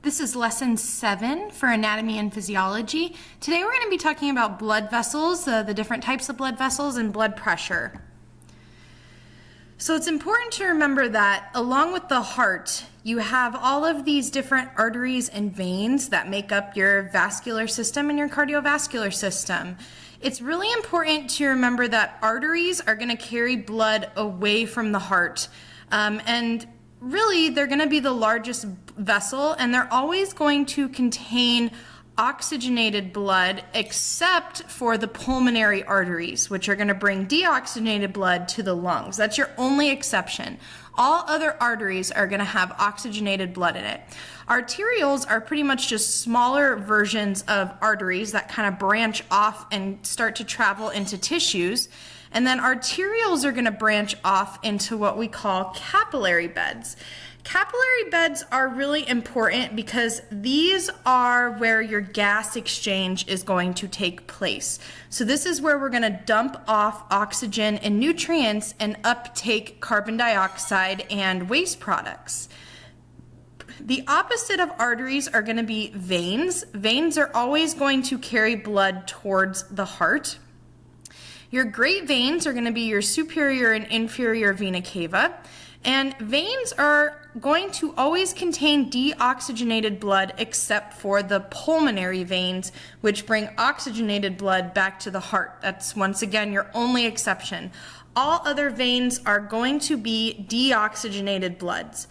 This is lesson 7 for anatomy and physiology. Today we're going to be talking about blood vessels, the different types of blood vessels, and blood pressure. So it's important to remember that along with the heart, you have all of these different arteries and veins that make up your vascular system and your cardiovascular system. It's really important to remember that arteries are going to carry blood away from the heart. And really, they're going to be the largest vessel, and they're always going to contain oxygenated blood except for the pulmonary arteries, which are going to bring deoxygenated blood to the lungs. That's your only exception. All other arteries are going to have oxygenated blood in it. Arterioles are pretty much just smaller versions of arteries that kind of branch off and start to travel into tissues. And then arterioles are going to branch off into what we call capillary beds. Capillary beds are really important because these are where your gas exchange is going to take place. So this is where we're going to dump off oxygen and nutrients and uptake carbon dioxide and waste products. The opposite of arteries are going to be veins. Veins are always going to carry blood towards the heart. Your great veins are going to be your superior and inferior vena cava, and veins are going to always contain deoxygenated blood except for the pulmonary veins, which bring oxygenated blood back to the heart. That's once again your only exception. All other veins are going to be deoxygenated bloods.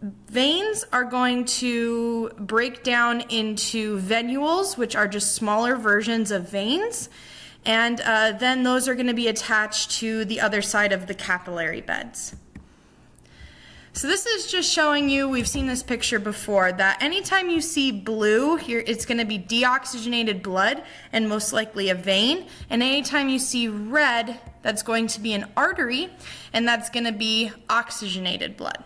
Veins are going to break down into venules, which are just smaller versions of veins. And then those are going to be attached to the other side of the capillary beds. So this is just showing you, we've seen this picture before, that anytime you see blue, here it's going to be deoxygenated blood and most likely a vein. And anytime you see red, that's going to be an artery, and that's going to be oxygenated blood.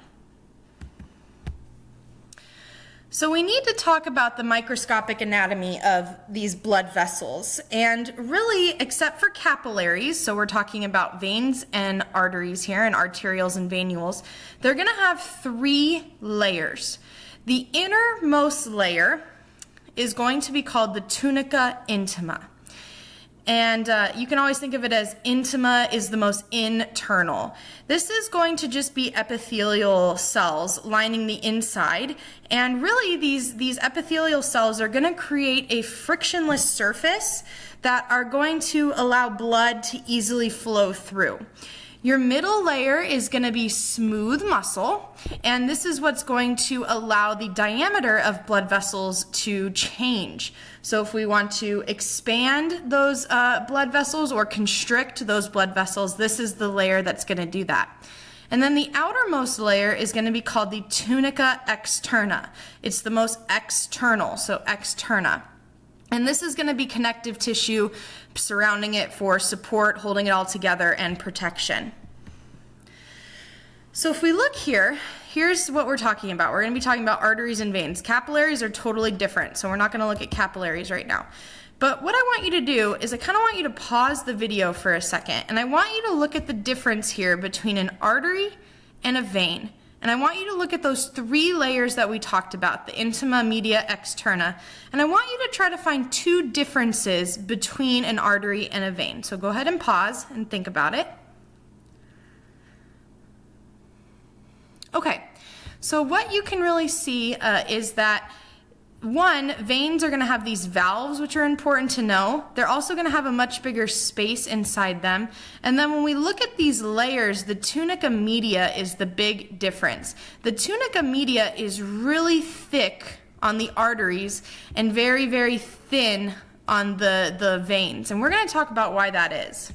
So we need to talk about the microscopic anatomy of these blood vessels. And really, except for capillaries, so we're talking about veins and arteries here, and arterioles and venules, they're going to have 3 layers. The innermost layer is going to be called the tunica intima. And you can always think of it as intima is the most internal. This is going to just be epithelial cells lining the inside. And really these epithelial cells are going to create a frictionless surface that are going to allow blood to easily flow through. Your middle layer is going to be smooth muscle, and this is what's going to allow the diameter of blood vessels to change. So if we want to expand those blood vessels or constrict those blood vessels, this is the layer that's going to do that. And then the outermost layer is going to be called the tunica externa. It's the most external, so externa. And this is going to be connective tissue surrounding it for support, holding it all together, and protection. So if we look here, here's what we're talking about. We're going to be talking about arteries and veins. Capillaries are totally different, so we're not going to look at capillaries right now. But what I want you to do is I kind of want you to pause the video for a second, and I want you to look at the difference here between an artery and a vein. And I want you to look at those 3 layers that we talked about, the intima, media, externa. And I want you to try to find 2 differences between an artery and a vein. So go ahead and pause and think about it. Okay, so what you can really see is that one, veins are going to have these valves, which are important to know. They're also going to have a much bigger space inside them. And then when we look at these layers, the tunica media is the big difference. The tunica media is really thick on the arteries and very, very thin on the veins. And we're going to talk about why that is.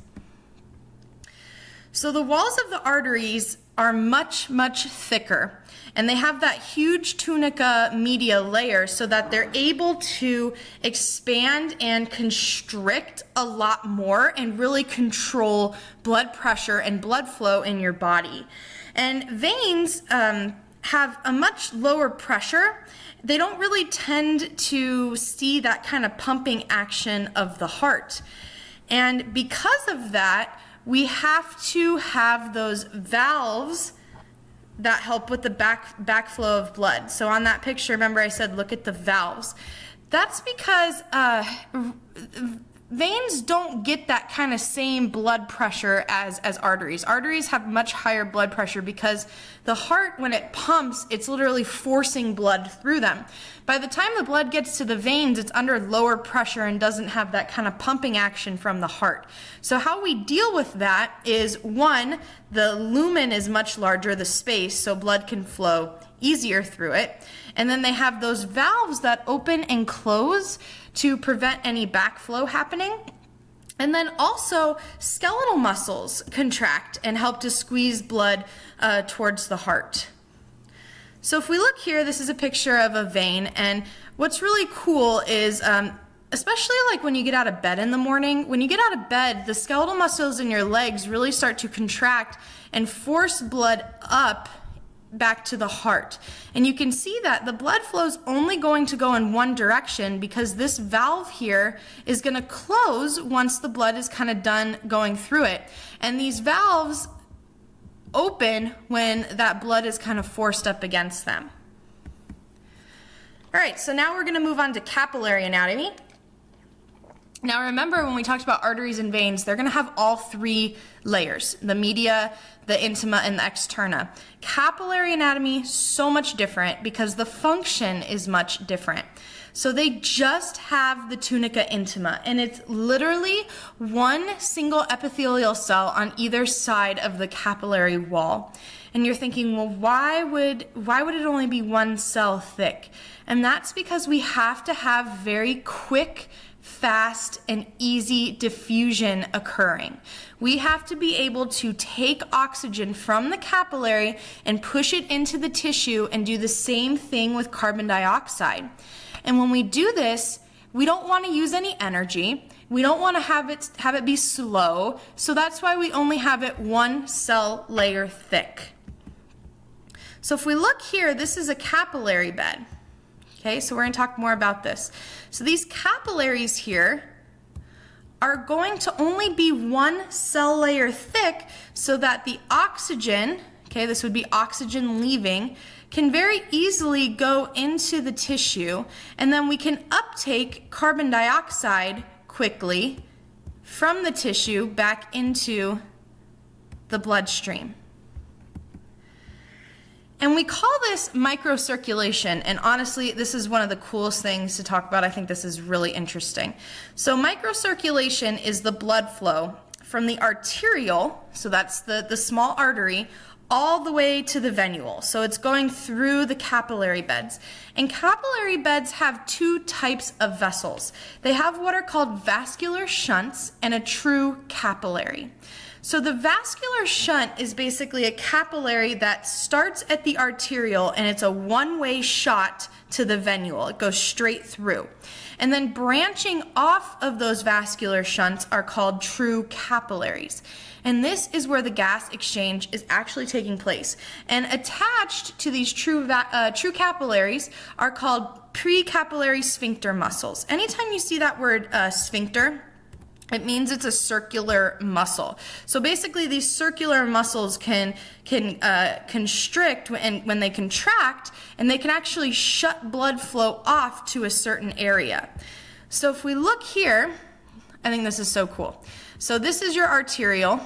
So the walls of the arteries are much, much thicker. And they have that huge tunica media layer so that they're able to expand and constrict a lot more and really control blood pressure and blood flow in your body. And veins have a much lower pressure. They don't really tend to see that kind of pumping action of the heart. And because of that, we have to have those valves that help with the backflow of blood. So on that picture, remember I said look at the valves. That's because veins don't get that kind of same blood pressure as arteries. Arteries have much higher blood pressure because the heart, when it pumps, it's literally forcing blood through them. By the time the blood gets to the veins, it's under lower pressure and doesn't have that kind of pumping action from the heart. So how we deal with that is, one, the lumen is much larger, the space, so blood can flow easier through it. And then they have those valves that open and close to prevent any backflow happening. And then also skeletal muscles contract and help to squeeze blood towards the heart. So if we look here, this is a picture of a vein, and what's really cool is, especially like when you get out of bed in the morning, when you get out of bed, the skeletal muscles in your legs really start to contract and force blood up back to the heart. And you can see that the blood flow is only going to go in one direction because this valve here is going to close once the blood is kind of done going through it. And these valves open when that blood is kind of forced up against them. All right, so now we're going to move on to capillary anatomy. Now remember when we talked about arteries and veins, they're going to have all three layers, the media, the intima, and the externa. Capillary anatomy, so much different because the function is much different. So they just have the tunica intima, and it's literally one single epithelial cell on either side of the capillary wall. And you're thinking, well, why would it only be one cell thick? And that's because we have to have very quick, fast, and easy diffusion occurring. We have to be able to take oxygen from the capillary and push it into the tissue and do the same thing with carbon dioxide. And when we do this, we don't want to use any energy. We don't want to have it be slow. So that's why we only have it one cell layer thick. So if we look here, this is a capillary bed. Okay, so we're going to talk more about this. So these capillaries here are going to only be one cell layer thick so that the oxygen, okay, this would be oxygen leaving, can very easily go into the tissue, and then we can uptake carbon dioxide quickly from the tissue back into the bloodstream. And we call this microcirculation, and honestly, this is one of the coolest things to talk about. I think this is really interesting. So microcirculation is the blood flow from the arteriole, so that's the small artery, all the way to the venule. So it's going through the capillary beds. And capillary beds have two types of vessels. They have what are called vascular shunts and a true capillary. So the vascular shunt is basically a capillary that starts at the arteriole and it's a one-way shot to the venule. It goes straight through. And then branching off of those vascular shunts are called true capillaries. And this is where the gas exchange is actually taking place. And attached to these true capillaries are called precapillary sphincter muscles. Anytime you see that word sphincter, it means it's a circular muscle. So basically these circular muscles can constrict when they contract, and they can actually shut blood flow off to a certain area. So if we look here, I think this is so cool. So this is your arteriole,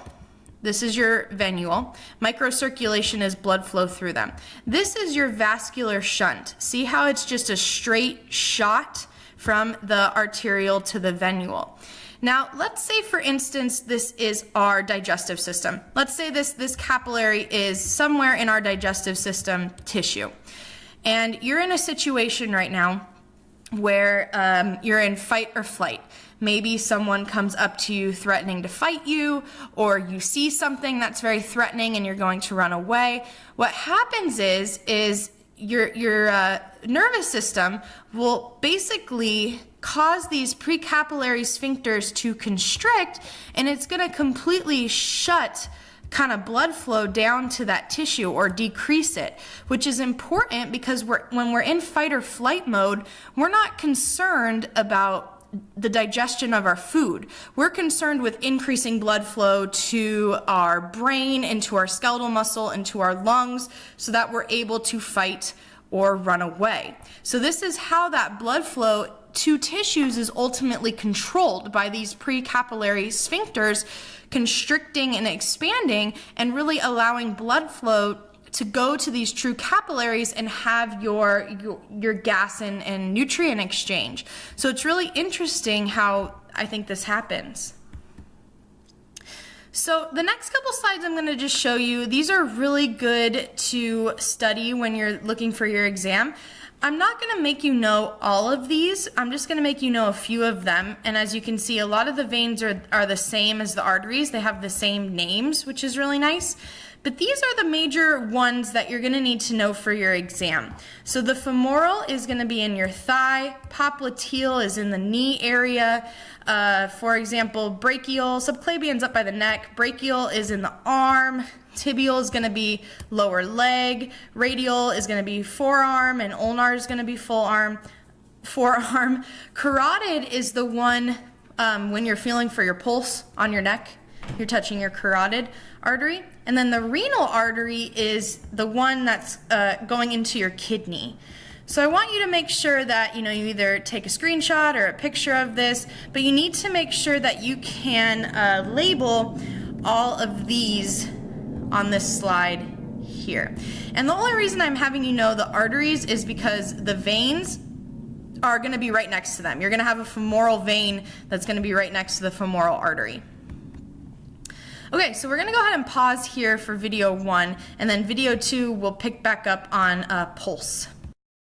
this is your venule. Microcirculation is blood flow through them. This is your vascular shunt. See how it's just a straight shot from the arteriole to the venule. Now, let's say, for instance, this is our digestive system. Let's say this capillary is somewhere in our digestive system tissue. And you're in a situation right now where you're in fight or flight. Maybe someone comes up to you threatening to fight you, or you see something that's very threatening and you're going to run away. What happens is your nervous system will basically cause these precapillary sphincters to constrict, and it's going to completely shut kind of blood flow down to that tissue or decrease it, which is important because when we're in fight or flight mode, we're not concerned about the digestion of our food. We're concerned with increasing blood flow to our brain, into our skeletal muscle, into our lungs, so that we're able to fight or run away. So this is how that blood flow to tissues is ultimately controlled by these precapillary sphincters constricting and expanding and really allowing blood flow to go to these true capillaries and have your gas and nutrient exchange. So it's really interesting how I think this happens. So the next couple slides I'm going to just show you, these are really good to study when you're looking for your exam. I'm not going to make you know all of these, I'm just going to make you know a few of them. And as you can see, a lot of the veins are the same as the arteries. They have the same names, which is really nice. But these are the major ones that you're going to need to know for your exam. So the femoral is going to be in your thigh, popliteal is in the knee area. For example, brachial, subclavian's up by the neck, brachial is in the arm, tibial is going to be lower leg, radial is going to be forearm, and ulnar is going to be forearm. Carotid is the one when you're feeling for your pulse on your neck, you're touching your carotid artery. And then the renal artery is the one that's going into your kidney. So I want you to make sure that you either take a screenshot or a picture of this, but you need to make sure that you can label all of these on this slide here. And the only reason I'm having you know the arteries is because the veins are going to be right next to them. You're going to have a femoral vein that's going to be right next to the femoral artery. Okay, so we're going to go ahead and pause here for video 1, and then video 2 we'll pick back up on pulse.